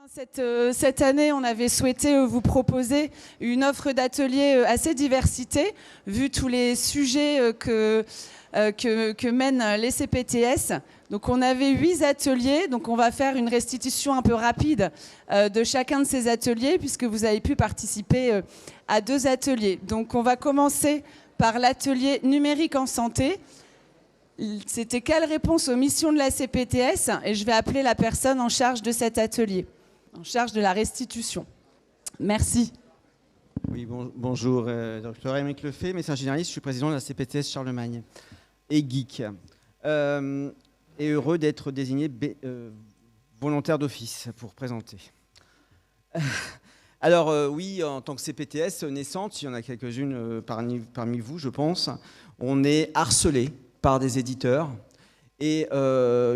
Cette année, on avait souhaité vous proposer une offre d'atelier assez diversité, vu tous les sujets que mènent les CPTS. Donc on avait 8 ateliers, donc on va faire une restitution un peu rapide de chacun de ces ateliers, puisque vous avez pu participer à 2 ateliers. Donc on va commencer par l'atelier numérique en santé. C'était quelle réponse aux missions de la CPTS? Et je vais appeler la personne en charge de cet atelier, en charge de la restitution. Merci. Oui, bonjour, docteur Aymeric Lefebvre, médecin généraliste, je suis président de la CPTS Charlemagne et geek. Et heureux d'être désigné volontaire d'office pour présenter. Alors oui, en tant que CPTS naissante, il y en a quelques-unes parmi vous, je pense, on est harcelé par des éditeurs et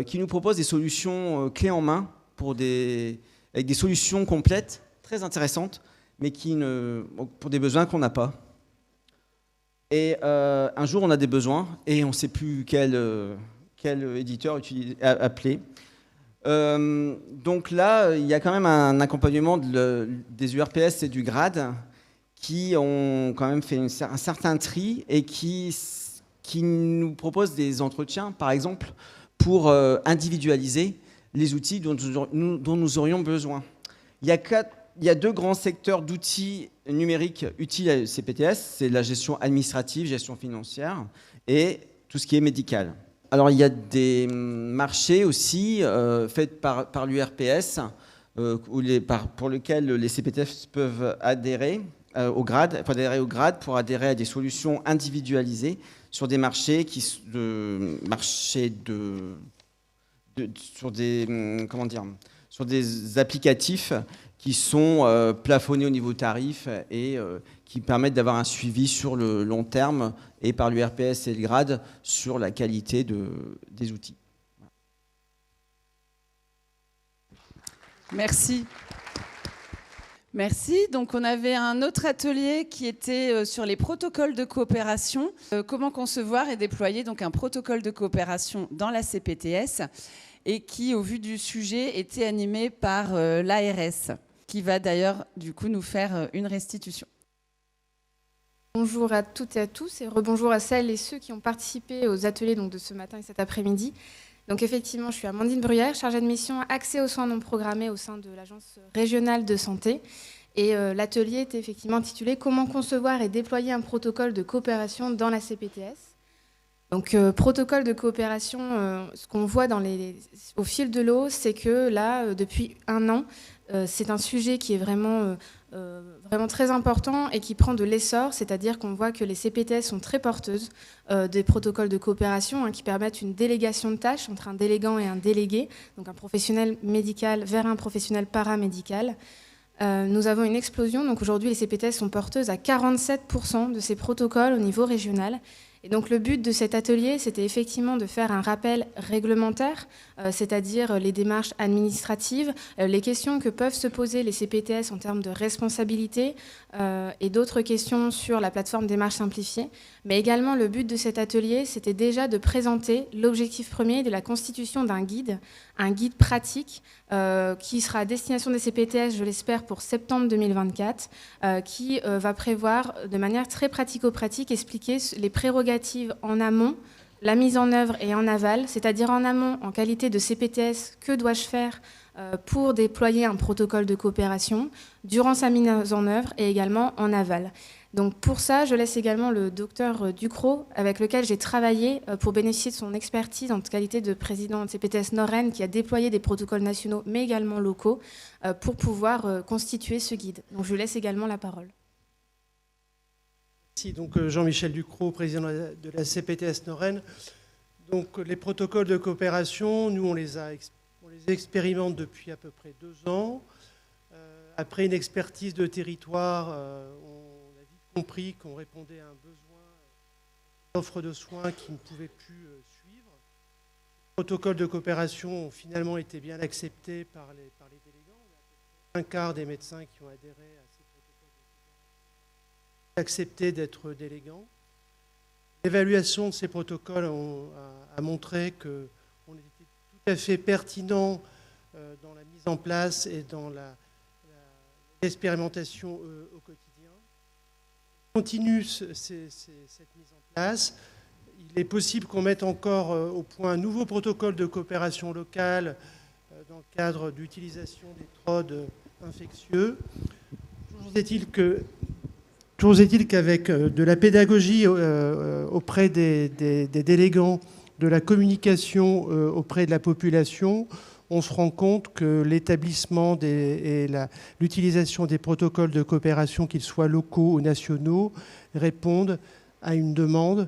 qui nous proposent des solutions clés en main avec des solutions complètes, très intéressantes, mais pour des besoins qu'on n'a pas. Et un jour, on a des besoins et on ne sait plus quel éditeur appeler. Donc là, il y a quand même un accompagnement des URPS et du GRAD qui ont quand même fait un certain tri et qui nous proposent des entretiens, par exemple, pour individualiser les outils dont nous aurions besoin. Il y a 2 grands secteurs d'outils numériques utiles à CPTS, c'est la gestion administrative, gestion financière et tout ce qui est médical. Alors il y a des marchés aussi faits par l'URPS pour lesquels les CPTS peuvent adhérer au GRAD, pour adhérer à des solutions individualisées sur des marchés sur des applicatifs qui sont plafonnés au niveau tarif et qui permettent d'avoir un suivi sur le long terme et par l'URPS et le GRAD sur la qualité des outils. Merci. Merci. Donc on avait un autre atelier qui était sur les protocoles de coopération. Comment concevoir et déployer donc un protocole de coopération dans la CPTS et qui, au vu du sujet, était animé par l'ARS, qui va d'ailleurs du coup nous faire une restitution. Bonjour à toutes et à tous et rebonjour à celles et ceux qui ont participé aux ateliers donc, de ce matin et cet après-midi. Donc effectivement, je suis Amandine Bruyère, chargée de mission accès aux soins non programmés au sein de l'Agence régionale de santé. Et l'atelier était effectivement intitulé « Comment concevoir et déployer un protocole de coopération dans la CPTS ». Donc protocole de coopération, ce qu'on voit au fil de l'eau, c'est que là, depuis 1 an, c'est un sujet qui est vraiment très important et qui prend de l'essor, c'est-à-dire qu'on voit que les CPTS sont très porteuses des protocoles de coopération qui permettent une délégation de tâches entre un délégant et un délégué, donc un professionnel médical vers un professionnel paramédical. Nous avons une explosion, donc aujourd'hui les CPTS sont porteuses à 47% de ces protocoles au niveau régional. Et donc le but de cet atelier, c'était effectivement de faire un rappel réglementaire, c'est-à-dire les démarches administratives, les questions que peuvent se poser les CPTS en termes de responsabilité et d'autres questions sur la plateforme démarche simplifiée. Mais également le but de cet atelier, c'était déjà de présenter l'objectif premier de la constitution d'un guide, un guide pratique qui sera à destination des CPTS, je l'espère, pour septembre 2024, qui va prévoir de manière très pratico-pratique expliquer les prérogatives en amont, la mise en œuvre et en aval, c'est-à-dire en amont, en qualité de CPTS, que dois-je faire pour déployer un protocole de coopération, durant sa mise en œuvre et également en aval. Donc pour ça, je laisse également le docteur Ducrot, avec lequel j'ai travaillé pour bénéficier de son expertise en qualité de président de CPTS Nord-Rennes, qui a déployé des protocoles nationaux, mais également locaux, pour pouvoir constituer ce guide. Donc je lui laisse également la parole. Merci. Donc Jean-Michel Ducrot, président de la CPTS Nord-Rennes. Donc les protocoles de coopération, nous on les expérimente depuis à peu près 2 ans. Après une expertise de territoire, on a vite compris qu'on répondait à un besoin d'offre de soins qui ne pouvait plus suivre. Les protocoles de coopération ont finalement été bien acceptés par les délégants. Il y a un quart des médecins qui ont adhéré à ces protocoles de coopération, accepté d'être délégants. L'évaluation de ces protocoles a montré qu'on était tout à fait pertinent dans la mise en place et dans l'expérimentation au quotidien. On continue cette mise en place. Il est possible qu'on mette encore au point un nouveau protocole de coopération locale dans le cadre d'utilisation des TROD infectieux. Toujours est-il qu'avec de la pédagogie auprès des délégants, de la communication auprès de la population, on se rend compte que l'établissement et l'utilisation des protocoles de coopération, qu'ils soient locaux ou nationaux, répondent à une demande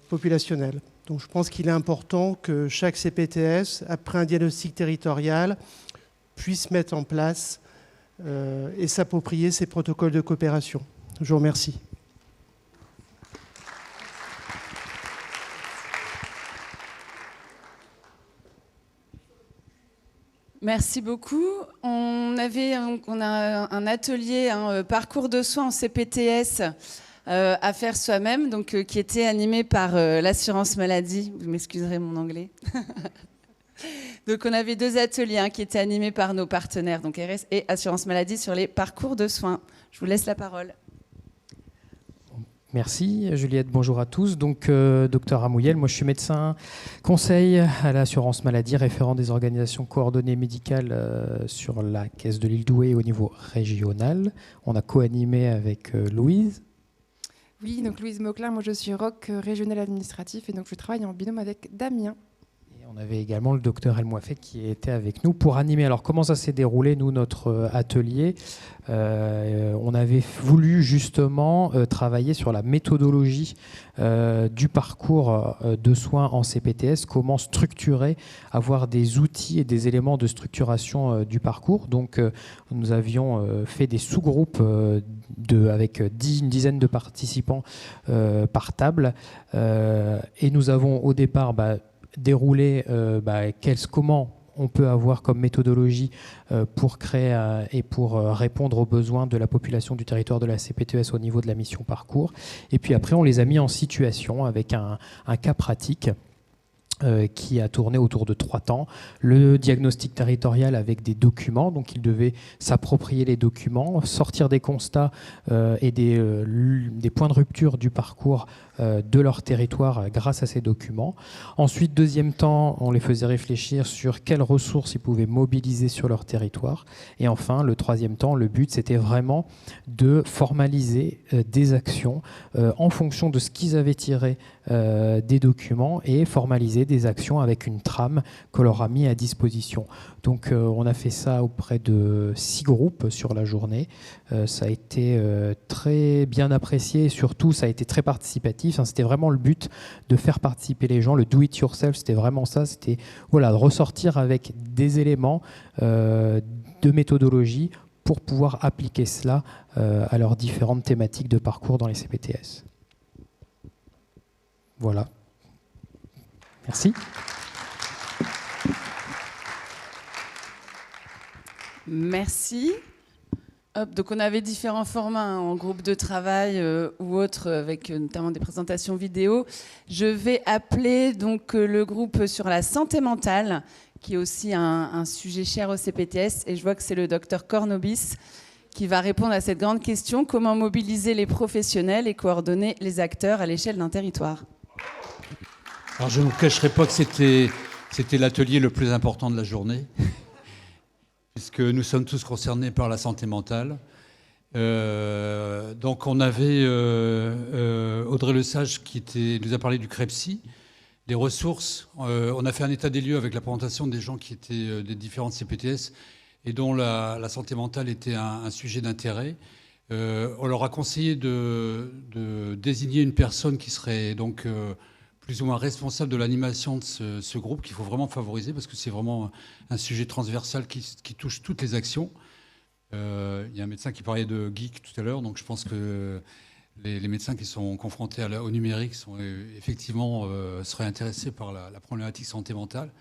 populationnelle. Donc je pense qu'il est important que chaque CPTS, après un diagnostic territorial, puisse mettre en place et s'approprier ces protocoles de coopération. Je vous remercie. Merci beaucoup. On a un atelier, un parcours de soins en CPTS à faire soi-même, donc qui était animé par l'assurance maladie. Vous m'excuserez mon anglais. Donc on avait 2 ateliers qui étaient animés par nos partenaires, donc RS et Assurance Maladie, sur les parcours de soins. Je vous laisse la parole. Merci Juliette, bonjour à tous. Donc docteur Amouyel, moi je suis médecin conseil à l'assurance maladie, référent des organisations coordonnées médicales sur la caisse de l'île Douai au niveau régional. On a co-animé avec Louise. Oui, donc Louise Mauclin, moi je suis ROC régional administratif et donc je travaille en binôme avec Damien. On avait également le docteur El Mouafet qui était avec nous pour animer. Alors comment ça s'est déroulé, nous, notre atelier on avait voulu justement travailler sur la méthodologie du parcours de soins en CPTS, comment structurer, avoir des outils et des éléments de structuration du parcours. Donc nous avions fait des sous-groupes avec une dizaine de participants par table et nous avons au départ dérouler comment on peut avoir comme méthodologie pour créer et pour répondre aux besoins de la population du territoire de la CPTS au niveau de la mission parcours. Et puis après, on les a mis en situation avec un cas pratique qui a tourné autour de 3 temps. Le diagnostic territorial avec des documents, donc ils devaient s'approprier les documents, sortir des constats et des points de rupture du parcours de leur territoire grâce à ces documents. Ensuite, deuxième temps, on les faisait réfléchir sur quelles ressources ils pouvaient mobiliser sur leur territoire. Et enfin, le troisième temps, le but, c'était vraiment de formaliser des actions en fonction de ce qu'ils avaient tiré des documents et formaliser des actions avec une trame qu'on leur a mis à disposition. Donc on a fait ça auprès de 6 groupes sur la journée. Ça a été très bien apprécié et surtout ça a été très participatif. C'était vraiment le but de faire participer les gens. Le do it yourself, c'était vraiment ça. C'était de ressortir avec des éléments de méthodologie pour pouvoir appliquer cela à leurs différentes thématiques de parcours dans les CPTS. Voilà. Merci. Merci. Donc on avait différents formats en groupe de travail ou autres avec notamment des présentations vidéo. Je vais appeler donc le groupe sur la santé mentale qui est aussi un sujet cher au CPTS et je vois que c'est le docteur Cornobis qui va répondre à cette grande question, comment mobiliser les professionnels et coordonner les acteurs à l'échelle d'un territoire. Alors je ne vous cacherai pas que c'était l'atelier le plus important de la journée, puisque nous sommes tous concernés par la santé mentale. Donc on avait Audrey Lesage qui nous a parlé du CREPSI, des ressources. On a fait un état des lieux avec la présentation des gens qui étaient des différentes CPTS et dont la santé mentale était un sujet d'intérêt. On leur a conseillé de désigner une personne qui serait donc plus ou moins responsable de l'animation de ce groupe qu'il faut vraiment favoriser parce que c'est vraiment un sujet transversal qui touche toutes les actions. Il y a un médecin qui parlait de geek tout à l'heure, donc je pense que les médecins qui sont confrontés au numérique sont effectivement seraient intéressés par la problématique santé mentale.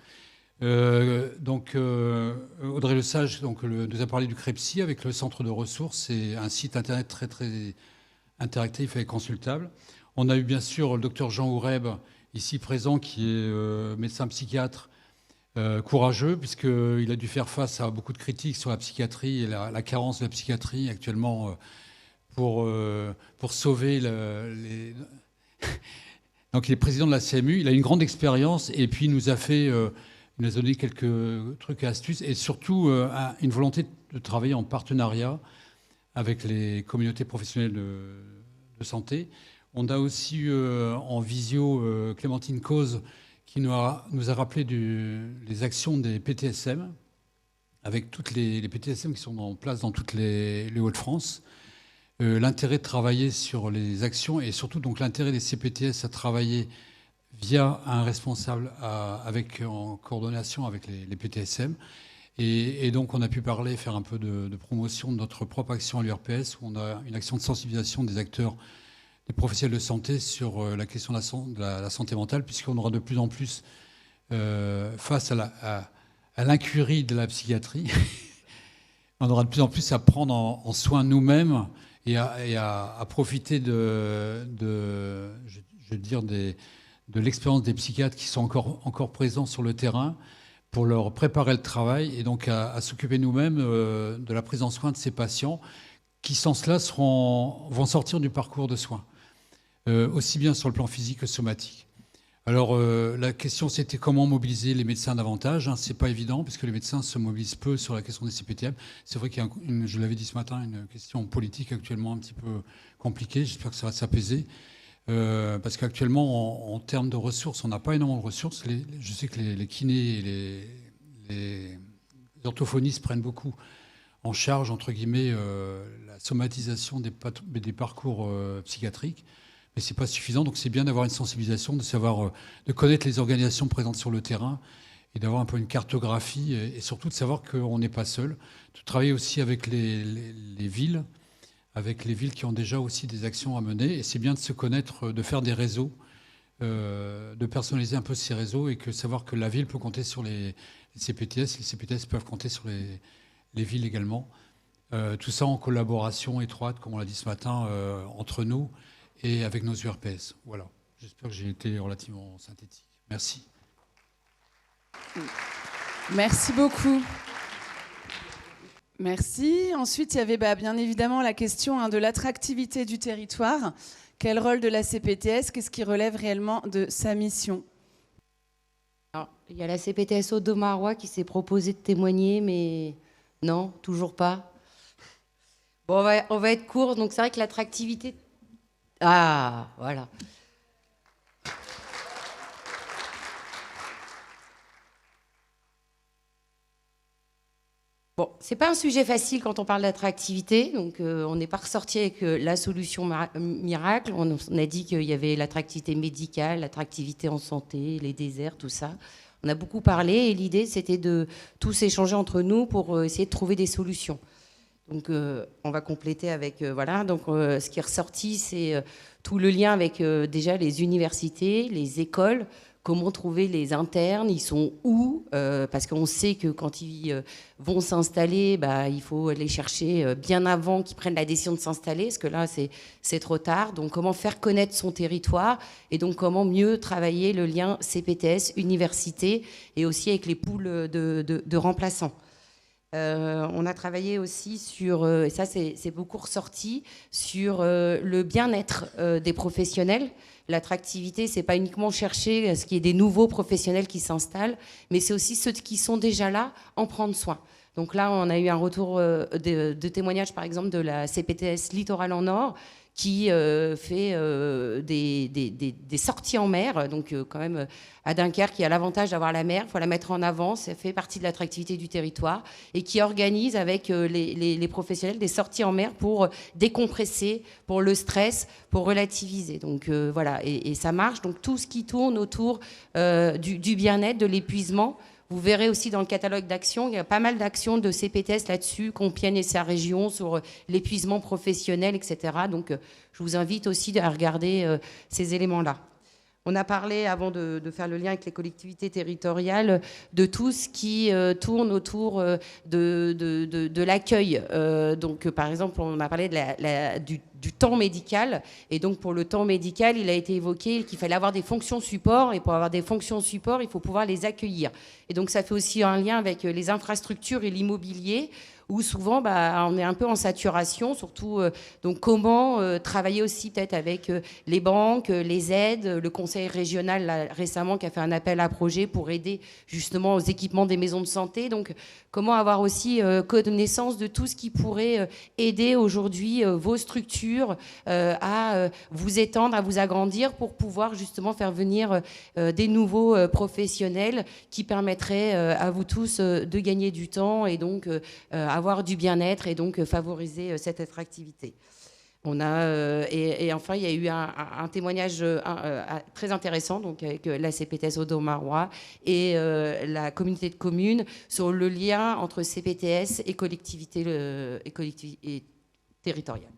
Donc Audrey Lesage nous a parlé du CREPSI avec le centre de ressources et un site internet très très interactif et consultable. On a eu bien sûr le docteur Jean Oureb, ici présent, qui est médecin psychiatre courageux, puisqu'il a dû faire face à beaucoup de critiques sur la psychiatrie et la carence de la psychiatrie actuellement pour sauver les... Donc il est président de la CMU, il a une grande expérience et puis il nous a donné quelques trucs et astuces et surtout une volonté de travailler en partenariat avec les communautés professionnelles de santé. On a aussi eu en visio Clémentine Cause qui nous a rappelé les actions des PTSM, avec toutes les PTSM qui sont en place dans toutes les Hauts-de-France. L'intérêt de travailler sur les actions et surtout donc l'intérêt des CPTS à travailler via un responsable en coordination avec les PTSM. Et donc on a pu faire un peu de promotion de notre propre action à l'URPS, où on a une action de sensibilisation des acteurs, des professionnels de santé sur la question de la santé mentale, puisqu'on aura de plus en plus, face à l'incurie de la psychiatrie, on aura de plus en plus à prendre en soin nous-mêmes et à profiter de l'expérience des psychiatres qui sont encore présents sur le terrain pour leur préparer le travail et donc à s'occuper nous-mêmes de la prise en soin de ces patients qui, sans cela, vont sortir du parcours de soins, aussi bien sur le plan physique que somatique. Alors, la question, c'était comment mobiliser les médecins davantage. Ce n'est pas évident, puisque les médecins se mobilisent peu sur la question des CPTM. C'est vrai qu'il y a, je l'avais dit ce matin, une question politique actuellement un petit peu compliquée. J'espère que ça va s'apaiser. Parce qu'actuellement, en termes de ressources, on n'a pas énormément de ressources. Je sais que les kinés et les orthophonistes prennent beaucoup en charge, entre guillemets, la somatisation des parcours psychiatriques. Mais ce n'est pas suffisant, donc c'est bien d'avoir une sensibilisation, de connaître les organisations présentes sur le terrain et d'avoir un peu une cartographie et surtout de savoir qu'on n'est pas seul. De travailler aussi avec les villes, qui ont déjà aussi des actions à mener. Et c'est bien de se connaître, de faire des réseaux, de personnaliser un peu ces réseaux et savoir que la ville peut compter sur les CPTS, les CPTS peuvent compter sur les villes également. Tout ça en collaboration étroite, comme on l'a dit ce matin, entre nous et avec nos URPS. Voilà. J'espère que j'ai été relativement synthétique. Merci. Merci beaucoup. Merci. Ensuite, il y avait bien évidemment la question de l'attractivité du territoire. Quel rôle de la CPTS? Qu'est-ce qui relève réellement de sa mission? Alors, il y a la CPTS Audomarois qui s'est proposée de témoigner, mais non, toujours pas. Bon, on va être court. Donc, c'est vrai que l'attractivité... Ah, voilà. Bon, c'est pas un sujet facile quand on parle d'attractivité, donc on n'est pas ressorti avec la solution miracle. On a dit qu'il y avait l'attractivité médicale, l'attractivité en santé, les déserts, tout ça. On a beaucoup parlé et l'idée c'était de tous échanger entre nous pour essayer de trouver des solutions. Donc on va compléter avec voilà. Donc ce qui est ressorti, c'est tout le lien avec déjà les universités, les écoles. Comment trouver les internes? Ils sont où? Parce qu'on sait que quand ils vont s'installer, il faut les chercher bien avant qu'ils prennent la décision de s'installer, parce que là, c'est trop tard. Donc, comment faire connaître son territoire et donc comment mieux travailler le lien CPTS, université et aussi avec les poules de remplaçants. On a travaillé aussi sur, et ça c'est beaucoup ressorti, sur le bien-être des professionnels. L'attractivité, c'est pas uniquement chercher à ce qu'il y ait des nouveaux professionnels qui s'installent, mais c'est aussi ceux qui sont déjà là, en prendre soin. Donc là, on a eu un retour de témoignage, par exemple, de la CPTS Littoral en Nord, qui fait des sorties en mer. Donc quand même, à Dunkerque, il y a l'avantage d'avoir la mer, il faut la mettre en avant, ça fait partie de l'attractivité du territoire, et qui organise avec les professionnels des sorties en mer pour décompresser, pour le stress, pour relativiser. Donc voilà, et ça marche. Donc tout ce qui tourne autour du bien-être, de l'épuisement. Vous verrez aussi dans le catalogue d'actions, il y a pas mal d'actions de CPTS là-dessus, Compiègne et sa région, sur l'épuisement professionnel, etc. Donc, je vous invite aussi à regarder ces éléments-là. On a parlé, avant de faire le lien avec les collectivités territoriales, de tout ce qui tourne autour de l'accueil. Donc, par exemple, on a parlé du temps médical. Et donc, pour le temps médical, il a été évoqué qu'il fallait avoir des fonctions support. Et pour avoir des fonctions support, il faut pouvoir les accueillir. Et donc, ça fait aussi un lien avec les infrastructures et l'immobilier, où souvent, on est un peu en saturation, surtout, donc comment travailler aussi peut-être avec les banques, les aides, le conseil régional là, récemment qui a fait un appel à projet pour aider justement aux équipements des maisons de santé. Donc, comment avoir aussi connaissance de tout ce qui pourrait aider aujourd'hui vos structures à vous étendre, à vous agrandir pour pouvoir justement faire venir des nouveaux professionnels qui permettraient à vous tous de gagner du temps et donc avoir du bien-être et donc favoriser cette attractivité. Et enfin, il y a eu un témoignage très intéressant donc, avec la CPTS Audomarois et la communauté de communes sur le lien entre CPTS et collectivité territoriale.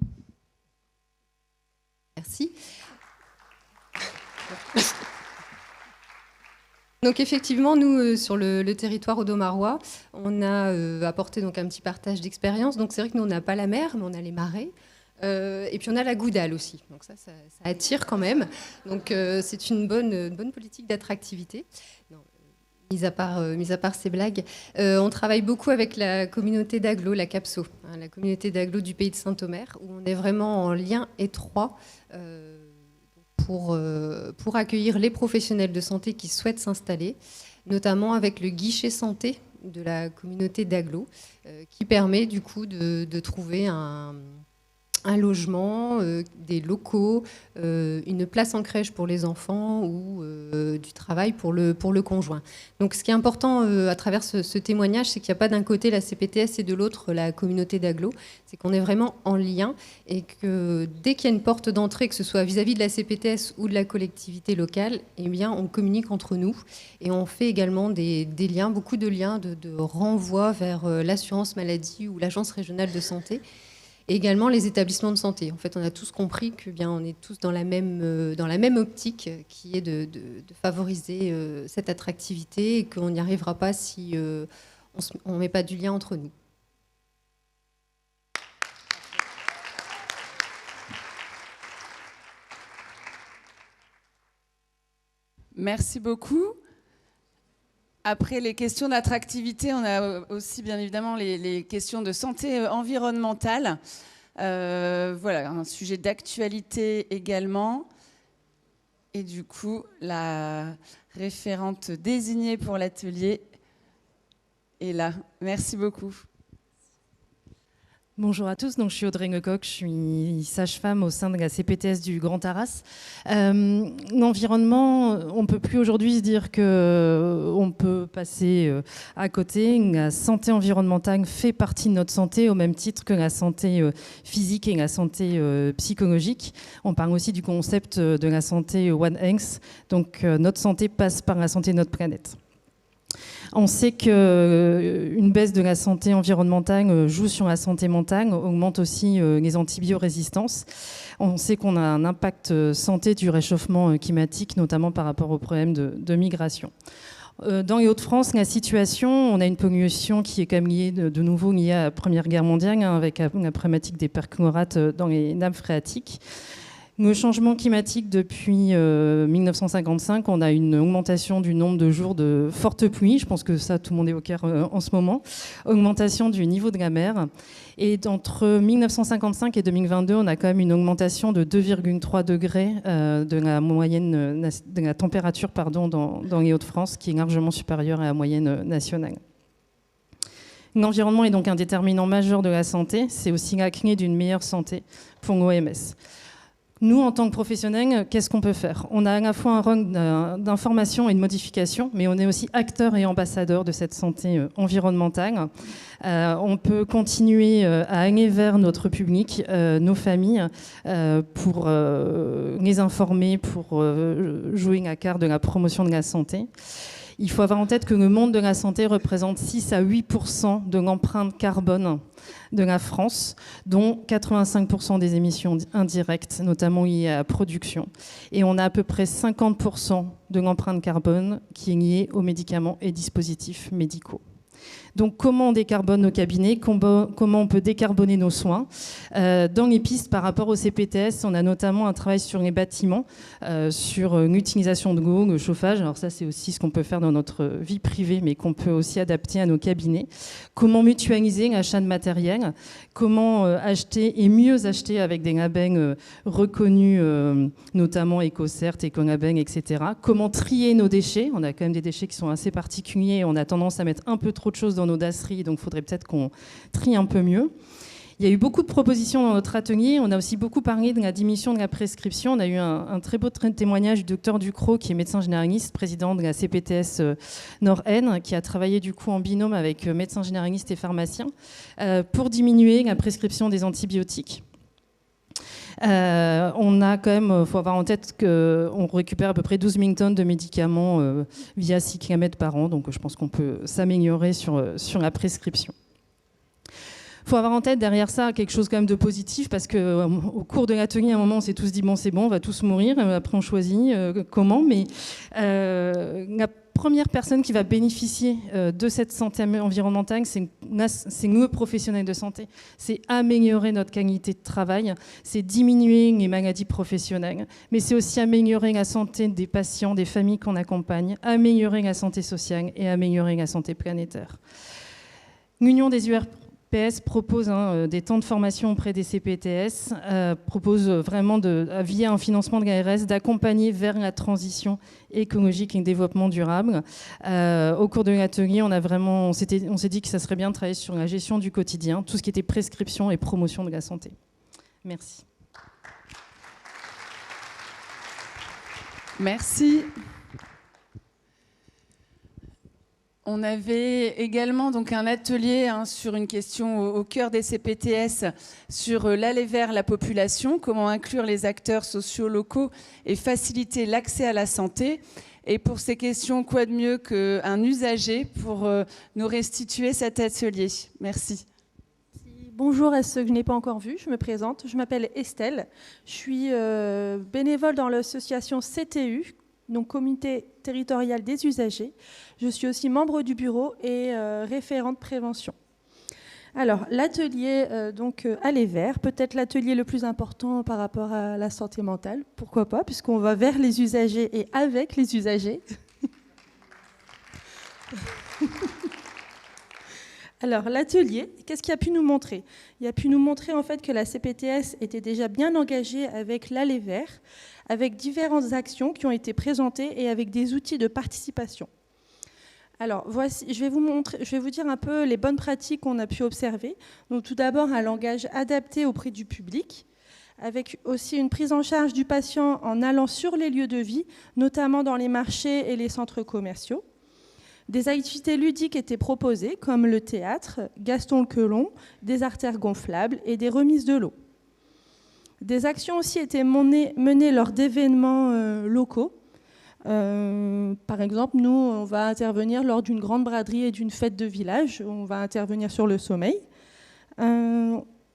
Merci. Donc effectivement, nous, sur le territoire audomarois, on a apporté donc un petit partage d'expérience. Donc c'est vrai que nous, on n'a pas la mer, mais on a les marais. Et puis on a la Goudale aussi. Donc ça attire quand même. Donc c'est une bonne politique d'attractivité. Mis à part ces blagues, on travaille beaucoup avec la communauté d'agglo, la CAPSO, la communauté d'agglo du pays de Saint-Omer, où on est vraiment en lien étroit pour accueillir les professionnels de santé qui souhaitent s'installer, notamment avec le guichet santé de la communauté d'agglo, qui permet du coup de trouver un logement, des locaux, une place en crèche pour les enfants ou du travail pour le conjoint. Donc ce qui est important à travers ce témoignage, c'est qu'il n'y a pas d'un côté la CPTS et de l'autre la communauté d'agglo, c'est qu'on est vraiment en lien et que dès qu'il y a une porte d'entrée, que ce soit vis-à-vis de la CPTS ou de la collectivité locale, eh bien, on communique entre nous et on fait également des liens, beaucoup de liens de renvoi vers l'assurance maladie ou l'agence régionale de santé. Et également les établissements de santé. En fait, on a tous compris que bien, on est tous dans la même optique qui est de favoriser cette attractivité et qu'on n'y arrivera pas si on ne met pas du lien entre nous. Merci beaucoup. Après les questions d'attractivité, on a aussi bien évidemment les questions de santé environnementale. Voilà, un sujet d'actualité également. Et du coup, la référente désignée pour l'atelier est là. Merci beaucoup. Bonjour à tous, donc je suis Audrey Ngecoq, je suis sage-femme au sein de la CPTS du Grand Arras. L'environnement, on ne peut plus aujourd'hui se dire qu'on peut passer à côté. La santé environnementale fait partie de notre santé au même titre que la santé physique et la santé psychologique. On parle aussi du concept de la santé One Health, donc notre santé passe par la santé de notre planète. On sait qu'une baisse de la santé environnementale joue sur la santé mentale, augmente aussi les antibiorésistances. On sait qu'on a un impact santé du réchauffement climatique, notamment par rapport aux problèmes de migration. Dans les Hauts-de-France, la situation, on a une pollution qui est quand même liée, de nouveau liée à la Première Guerre mondiale, avec la problématique des perchlorates dans les nappes phréatiques. Le changement climatique, depuis 1955, on a une augmentation du nombre de jours de fortes pluies. Je pense que ça, tout le monde est au clair en ce moment. Augmentation du niveau de la mer. Et entre 1955 et 2022, on a quand même une augmentation de 2,3 degrés de la moyenne de la température dans les Hauts-de-France, qui est largement supérieure à la moyenne nationale. L'environnement est donc un déterminant majeur de la santé. C'est aussi la clé d'une meilleure santé pour l'OMS. Nous, en tant que professionnels, qu'est-ce qu'on peut faire ? On a à la fois un rôle d'information et de modification, mais on est aussi acteur et ambassadeur de cette santé environnementale. On peut continuer à aller vers notre public, nos familles, pour les informer, pour jouer la carte de la promotion de la santé. Il faut avoir en tête que le monde de la santé représente 6 à 8% de l'empreinte carbone de la France, dont 85% des émissions indirectes, notamment liées à la production. Et on a à peu près 50% de l'empreinte carbone qui est liée aux médicaments et dispositifs médicaux. Donc comment on décarbone nos cabinets, comment on peut décarboner nos soins. Dans les pistes par rapport au CPTS, on a notamment un travail sur les bâtiments, sur une utilisation de l'eau, le chauffage. Alors ça, c'est aussi ce qu'on peut faire dans notre vie privée, mais qu'on peut aussi adapter à nos cabinets. Comment mutualiser l'achat de matériel, comment acheter et mieux acheter avec des labels reconnus, notamment EcoCert, Ecolabel, etc. Comment trier nos déchets. On a quand même des déchets qui sont assez particuliers. On a tendance à mettre un peu trop de choses dans nos dasseries, donc il faudrait peut-être qu'on trie un peu mieux. Il y a eu beaucoup de propositions dans notre atelier. On a aussi beaucoup parlé de la diminution de la prescription. On a eu un très beau témoignage du docteur Ducrot, qui est médecin généraliste, président de la CPTS Nord-Aisne, qui a travaillé du coup en binôme avec médecins généralistes et pharmaciens pour diminuer la prescription des antibiotiques. On a quand même, faut avoir en tête qu'on récupère à peu près 12 000 tonnes de médicaments via 6 km par an, donc je pense qu'on peut s'améliorer sur la prescription. Il faut avoir en tête derrière ça quelque chose quand même de positif, parce qu'au cours de l'atelier, à un moment, on s'est tous dit bon, c'est bon, on va tous mourir. Après, on choisit comment, mais la première personne qui va bénéficier de cette santé environnementale, c'est nous, professionnels de santé. C'est améliorer notre qualité de travail, c'est diminuer les maladies professionnelles, mais c'est aussi améliorer la santé des patients, des familles qu'on accompagne, améliorer la santé sociale et améliorer la santé planétaire. L'Union des URPS propose des temps de formation auprès des CPTS, propose vraiment, via un financement de l'ARS, d'accompagner vers la transition écologique et le développement durable. Au cours de l'atelier, on s'est dit que ça serait bien de travailler sur la gestion du quotidien, tout ce qui était prescription et promotion de la santé. Merci. Merci. On avait également donc un atelier sur une question au cœur des CPTS sur l'aller vers la population, comment inclure les acteurs sociaux locaux et faciliter l'accès à la santé. Et pour ces questions, quoi de mieux qu'un usager pour nous restituer cet atelier. Merci. Bonjour à ceux que je n'ai pas encore vus, je me présente. Je m'appelle Estelle, je suis bénévole dans l'association CTU, donc Comité territorial des usagers. Je suis aussi membre du bureau et référente prévention. Alors, l'atelier Aller vers, peut-être l'atelier le plus important par rapport à la santé mentale, pourquoi pas, puisqu'on va vers les usagers et avec les usagers. Alors, l'atelier, qu'est-ce qu'il a pu nous montrer? Il a pu nous montrer en fait que la CPTS était déjà bien engagée avec l'Aller vers, avec différentes actions qui ont été présentées et avec des outils de participation. Alors, voici, je vais vous dire un peu les bonnes pratiques qu'on a pu observer. Donc, tout d'abord, un langage adapté auprès du public, avec aussi une prise en charge du patient en allant sur les lieux de vie, notamment dans les marchés et les centres commerciaux. Des activités ludiques étaient proposées, comme le théâtre, Gaston le Quelon, des artères gonflables et des remises de l'eau. Des actions aussi étaient menées lors d'événements locaux. Par exemple, nous, on va intervenir lors d'une grande braderie et d'une fête de village. On va intervenir sur le sommeil.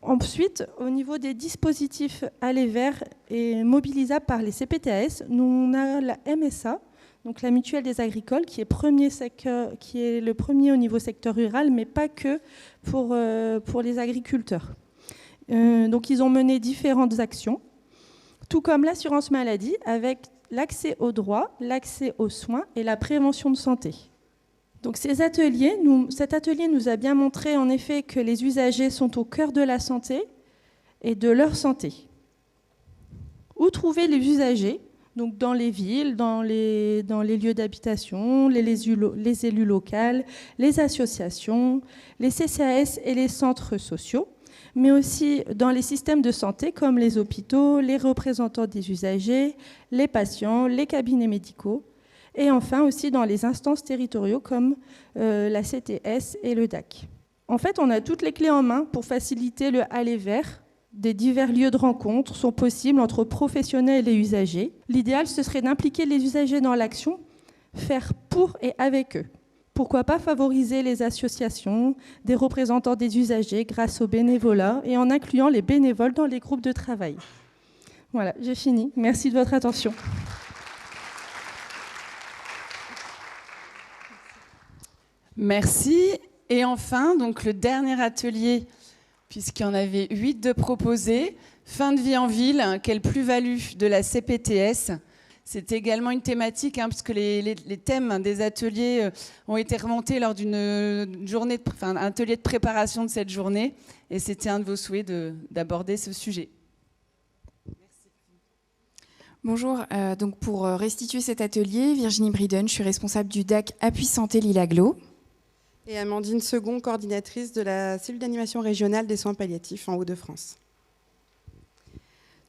Ensuite, au niveau des dispositifs Aller vers et mobilisables par les CPTS, nous, on a la MSA, donc la mutuelle des agricoles, qui est le premier au niveau secteur rural, mais pas que pour les agriculteurs. Donc ils ont mené différentes actions, tout comme l'assurance maladie, avec l'accès aux droits, l'accès aux soins et la prévention de santé. Donc cet atelier nous a bien montré en effet que les usagers sont au cœur de la santé et de leur santé. Où trouver les usagers? Donc dans les villes, dans les lieux d'habitation, les élus locaux, les associations, les CCAS et les centres sociaux, mais aussi dans les systèmes de santé comme les hôpitaux, les représentants des usagers, les patients, les cabinets médicaux, et enfin aussi dans les instances territoriaux comme la CTS et le DAC. En fait, on a toutes les clés en main pour faciliter le aller vers. Des divers lieux de rencontre sont possibles entre professionnels et usagers. L'idéal, ce serait d'impliquer les usagers dans l'action, faire pour et avec eux. Pourquoi pas favoriser les associations, des représentants des usagers grâce au bénévolat et en incluant les bénévoles dans les groupes de travail. Voilà, j'ai fini. Merci de votre attention. Merci. Et enfin, donc le dernier atelier, puisqu'il y en avait 8 de proposés, fin de vie en ville, quelle plus-value de la CPTS. C'est également une thématique, puisque les thèmes des ateliers ont été remontés lors d'une journée, un atelier de préparation de cette journée, et c'était un de vos souhaits d'aborder ce sujet. Bonjour, donc pour restituer cet atelier, Virginie Briden, je suis responsable du DAC Appui Santé Lille-Aglo. Et Amandine Second, coordinatrice de la cellule d'animation régionale des soins palliatifs en Hauts-de-France.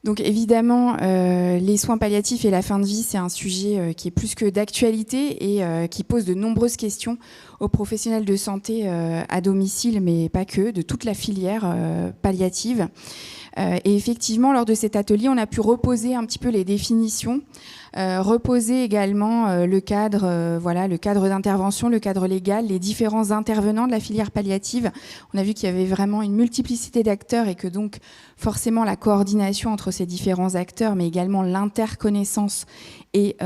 Donc évidemment, les soins palliatifs et la fin de vie, c'est un sujet qui est plus que d'actualité et qui pose de nombreuses questions aux professionnels de santé à domicile, mais pas que, de toute la filière palliative. Et effectivement, lors de cet atelier, on a pu reposer un petit peu les définitions, reposer également le cadre d'intervention, le cadre légal, les différents intervenants de la filière palliative. On a vu qu'il y avait vraiment une multiplicité d'acteurs et que donc forcément la coordination entre ces différents acteurs, mais également l'interconnaissance est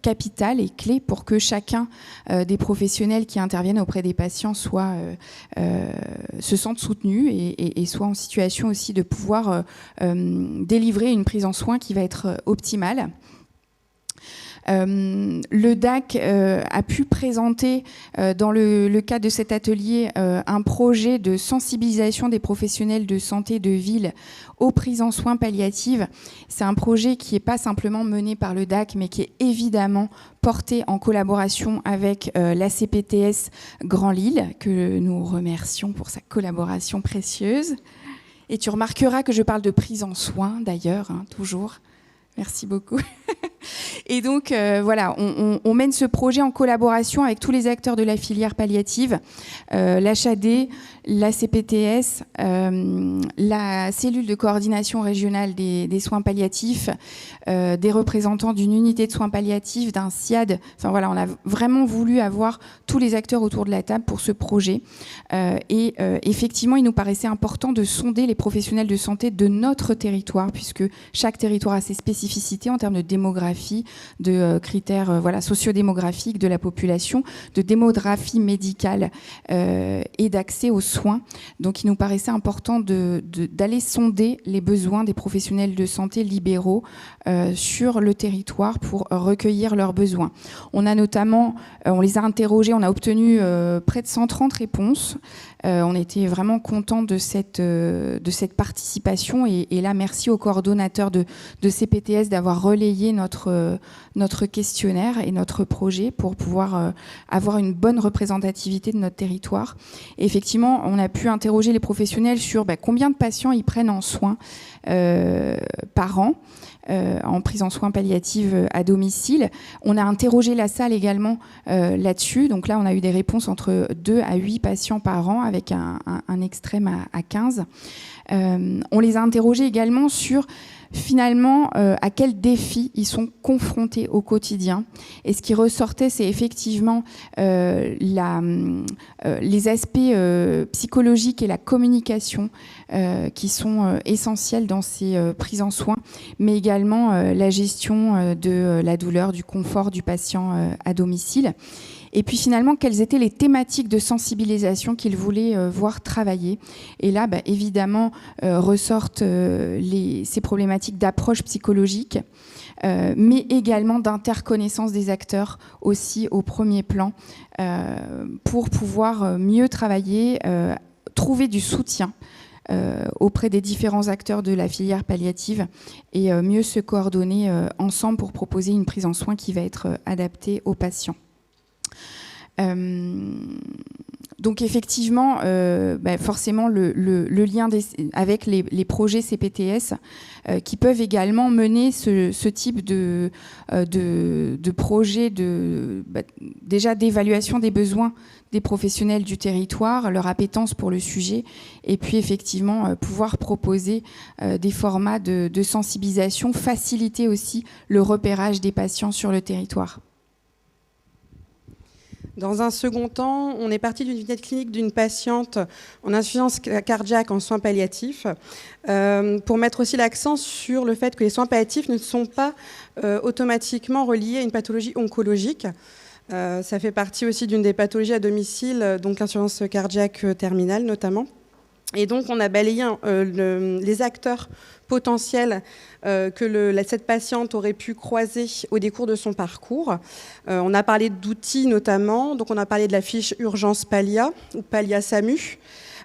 capitale et clé pour que chacun des professionnels qui interviennent auprès des patients se sentent soutenus et soit en situation aussi de pouvoir délivrer une prise en soin qui va être optimale. Le DAC a pu présenter dans le cadre de cet atelier un projet de sensibilisation des professionnels de santé de ville aux prises en soins palliatives. C'est un projet qui n'est pas simplement mené par le DAC, mais qui est évidemment porté en collaboration avec la CPTS Grand Lille, que nous remercions pour sa collaboration précieuse. Et tu remarqueras que je parle de prise en soins, d'ailleurs, toujours. Merci beaucoup. Et donc, voilà, on mène ce projet en collaboration avec tous les acteurs de la filière palliative, l'HAD, la CPTS, la cellule de coordination régionale des soins palliatifs, des représentants d'une unité de soins palliatifs, d'un SIAD. Enfin voilà, on a vraiment voulu avoir tous les acteurs autour de la table pour ce projet. Et effectivement, il nous paraissait important de sonder les professionnels de santé de notre territoire, puisque chaque territoire a ses spécificités en termes de démographie, de critères sociodémographiques de la population, de démographie médicale et d'accès aux soins. Donc il nous paraissait important d'aller sonder les besoins des professionnels de santé libéraux sur le territoire pour recueillir leurs besoins. On a notamment, on les a interrogés, on a obtenu près de 130 réponses. On était vraiment contents de cette participation et là, merci aux coordonnateurs de CPTS d'avoir relayé notre questionnaire et notre projet pour pouvoir avoir une bonne représentativité de notre territoire. Et effectivement, on a pu interroger les professionnels sur combien de patients ils prennent en soins par an. En prise en soins palliatives à domicile. On a interrogé la salle également là-dessus. Donc là, on a eu des réponses entre 2 à 8 patients par an avec un extrême à 15. On les a interrogés également sur finalement à quels défis ils sont confrontés au quotidien. Et ce qui ressortait, c'est effectivement les aspects psychologiques et la communication qui sont essentiels dans ces prises en soins, mais également la gestion de la douleur, du confort du patient à domicile. Et puis finalement, quelles étaient les thématiques de sensibilisation qu'ils voulaient voir travailler. Et là, évidemment, ressortent ces problématiques d'approche psychologique, mais également d'interconnaissance des acteurs aussi au premier plan, pour pouvoir mieux travailler, trouver du soutien auprès des différents acteurs de la filière palliative et mieux se coordonner ensemble pour proposer une prise en soin qui va être adaptée aux patients. Donc effectivement, forcément le lien avec les projets CPTS qui peuvent également mener ce type de projet déjà d'évaluation des besoins des professionnels du territoire, leur appétence pour le sujet, et puis effectivement pouvoir proposer des formats de sensibilisation, faciliter aussi le repérage des patients sur le territoire. Dans un second temps, on est parti d'une visite clinique d'une patiente en insuffisance cardiaque en soins palliatifs pour mettre aussi l'accent sur le fait que les soins palliatifs ne sont pas automatiquement reliés à une pathologie oncologique. Ça fait partie aussi d'une des pathologies à domicile, donc l'insuffisance cardiaque terminale notamment. Et donc, on a balayé les acteurs potentiels que cette patiente aurait pu croiser au décours de son parcours. On a parlé d'outils notamment, donc on a parlé de la fiche urgence Palia ou Palia SAMU.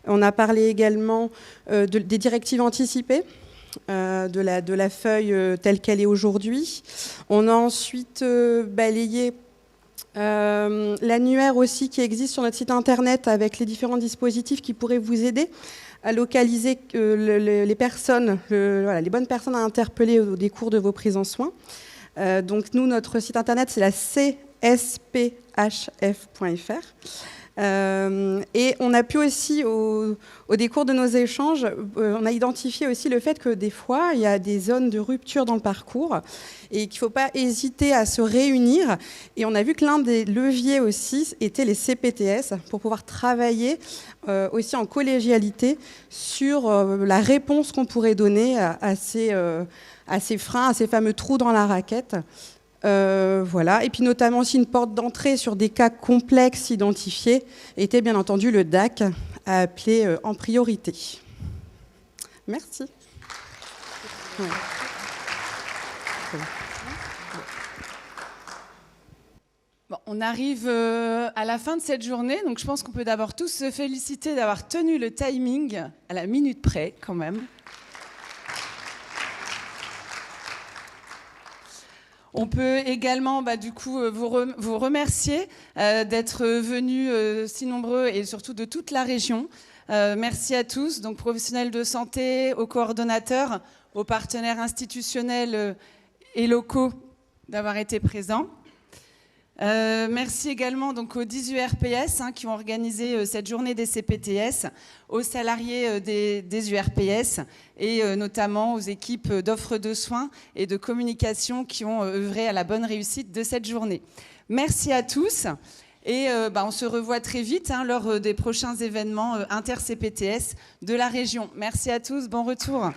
On a parlé également des directives anticipées, de la feuille telle qu'elle est aujourd'hui. On a ensuite balayé l'annuaire aussi qui existe sur notre site internet avec les différents dispositifs qui pourraient vous aider à localiser les personnes, les bonnes personnes à interpeller au décours de vos prises en soins. Donc nous, notre site internet, c'est la csphf.fr. Et on a pu aussi, au décours de nos échanges, on a identifié aussi le fait que des fois, il y a des zones de rupture dans le parcours et qu'il ne faut pas hésiter à se réunir. Et on a vu que l'un des leviers aussi était les CPTS pour pouvoir travailler aussi en collégialité sur la réponse qu'on pourrait donner à ces freins, à ces fameux trous dans la raquette. Voilà. Et puis notamment aussi une porte d'entrée sur des cas complexes identifiés était bien entendu le DAC à appeler en priorité. Merci. Ouais. Bon, on arrive à la fin de cette journée, donc je pense qu'on peut d'abord tous se féliciter d'avoir tenu le timing à la minute près quand même. On peut également du coup, vous remercier d'être venus si nombreux et surtout de toute la région. Merci à tous, donc professionnels de santé, aux coordonnateurs, aux partenaires institutionnels et locaux d'avoir été présents. Merci également donc, aux 10 URPS qui ont organisé cette journée des CPTS, aux salariés des URPS et notamment aux équipes d'offres de soins et de communication qui ont œuvré à la bonne réussite de cette journée. Merci à tous et on se revoit très vite lors des prochains événements inter-CPTS de la région. Merci à tous, bon retour.